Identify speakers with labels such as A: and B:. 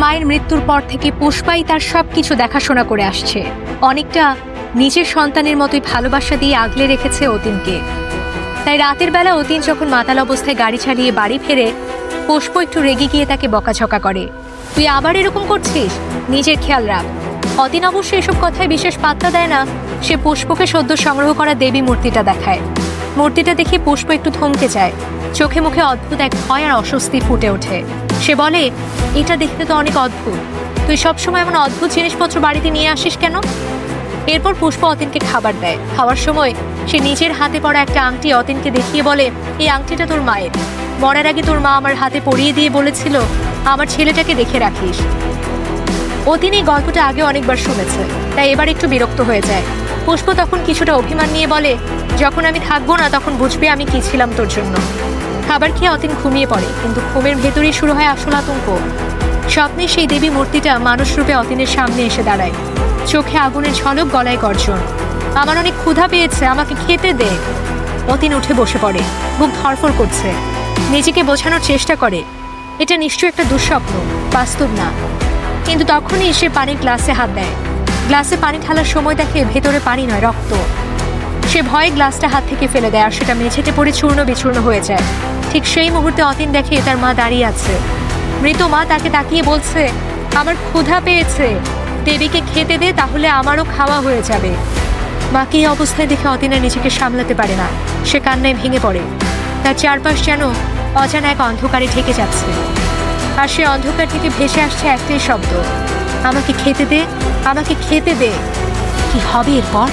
A: মায়ের মৃত্যুর পর থেকে পুষ্পাই তার সবকিছু দেখাশোনা করে আসছে। অনেকটা নিজের সন্তানের মতোই ভালোবাসা দিয়ে আগলে রেখেছে অতীনকে। তাই রাতের বেলা অতীন যখন মাতাল অবস্থায় গাড়ি চালিয়ে বাড়ি ফেরে, পুষ্প একটু রেগে গিয়ে তাকে বকাঝকা করে, তুই আবার এরকম করছিস, নিজের খেয়াল রাখ। অতীন অবশ্য এসব কথায় বিশেষ পাত্তা দেয় না। সে পুষ্পকে সদ্য সংগ্রহ করা দেবী মূর্তিটা দেখায়। মূর্তিটা দেখে পুষ্প একটু থমকে যায়, চোখে মুখে অদ্ভুত এক ভয় আর অস্বস্তি ফুটে ওঠে। সে বলে, এটা দেখতে তো অনেক অদ্ভুত, তুই সবসময় এমন অদ্ভুত জিনিসপত্র বাড়িতে নিয়ে আসিস কেন? এরপর পুষ্প অতীনকে খাবার দেয়। খাওয়ার সময় সে নিজের হাতে পরা একটা আংটি অতীনকে দেখিয়ে বলে, এই আংটিটা তোর মায়ের। মরার আগে তোর মা আমার হাতে পরিয়ে দিয়ে বলেছিল, আমার ছেলেটাকে দেখে রাখিস। অতীন এই গল্পটা আগে অনেকবার শুনেছে, তাই এবার একটু বিরক্ত হয়ে যায়। পুষ্প তখন কিছুটা অভিমান নিয়ে বলে, যখন আমি থাকবো না তখন বুঝবে আমি কি ছিলাম তোর জন্য। খাবার খেয়ে অতীন ঘুমিয়ে পড়ে, কিন্তু ঘুমের ভেতরেই শুরু হয় আসল আতঙ্ক। স্বপ্নে সেই দেবী মূর্তিটা মানুষ রূপে অতীনের সামনে এসে দাঁড়ায়, চোখে আগুনের ঝলক, গলায় গর্জন, আমার অনেক ক্ষুধা পেয়েছে, আমাকে খেতে দে। অতীন উঠে বসে পড়ে, বুক ধড়ফড় করছে। নিজেকে বোঝানোর চেষ্টা করে এটা নিশ্চয়ই একটা দুঃস্বপ্ন, বাস্তব না। কিন্তু তখনই সে পানির গ্লাসে হাত দেয়। গ্লাসে পানি ঢালার সময় দেখে ভেতরে পানি নয়, রক্ত। সে ভয়ে গ্লাসটা হাত থেকে ফেলে দেয় আর সেটা মেঝেতে পড়ে চূর্ণ বিচূর্ণ হয়ে যায়। ঠিক সেই মুহূর্তে অতীন দেখে তার মা দাঁড়িয়ে আছে। মৃত মা তাকে তাকিয়ে বলছে, আমার ক্ষুধা পেয়েছে, দেবীকে খেতে দে, তাহলে আমারও খাওয়া হয়ে যাবে। মাকে এই অবস্থায় দেখে অতীনা নিজেকে সামলাতে পারে না, সে কান্নায় ভেঙে পড়ে। তার চারপাশ যেন অজানা এক অন্ধকারে ঢেকে যাচ্ছে, আর সে অন্ধকার থেকে ভেসে আসছে একটাই শব্দ, আমাকে খেতে দে, আমাকে খেতে দে। কি হবে এরপর?